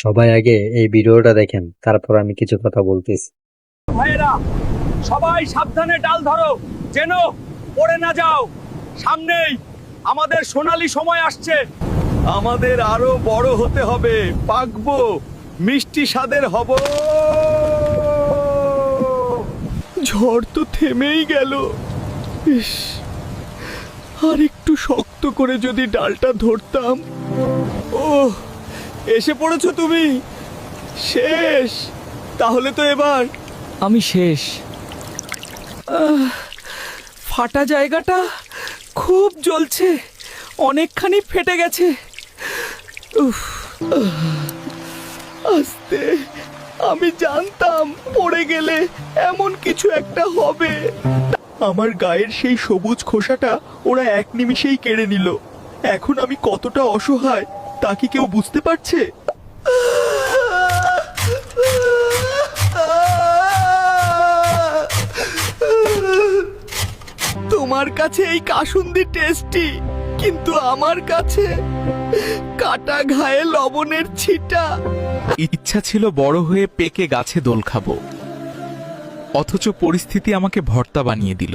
সবাই আগে এই ভিডিওটা দেখেন, তারপর আমি কিছু কথা বলতেছি। ভাইয়েরা, সবাই সাবধানে ডাল ধরো, যেন পড়ে না যাও। সামনেই আমাদের সোনালী সময় আসছে। আমাদের আরো বড় হতে হবে, পাকবো, মিষ্টি স্বাদের হব। ঝড় তো থেমেই গেল। ইস, আর একটু শক্ত করে যদি ডালটা ধরতাম। ও, এসে পড়েছো তুমি? শেষ? তাহলে তো এবার আমি শেষ। ফাটা জায়গাটা খুব জ্বলছে, অনেকখানি ফেটে গেছে। উফ, আস্তে, আমি জানতাম পড়ে গেলে এমন কিছু একটা হবে। আমার গায়ের সেই সবুজ খোসাটা ওরা এক নিমিষেই কেড়ে নিল। এখন আমি কতটা অসহায় তা কি কেউ বুঝতে পারছে? তোমার কাছে এই কাসুন্দি টেস্টি, কিন্তু আমার কাছে কাটা ঘায়ে লবণের ছিটা। ইচ্ছা ছিল বড় হয়ে পেকে গাছে দোল খাবো, অথচ পরিস্থিতি আমাকে ভর্তা বানিয়ে দিল।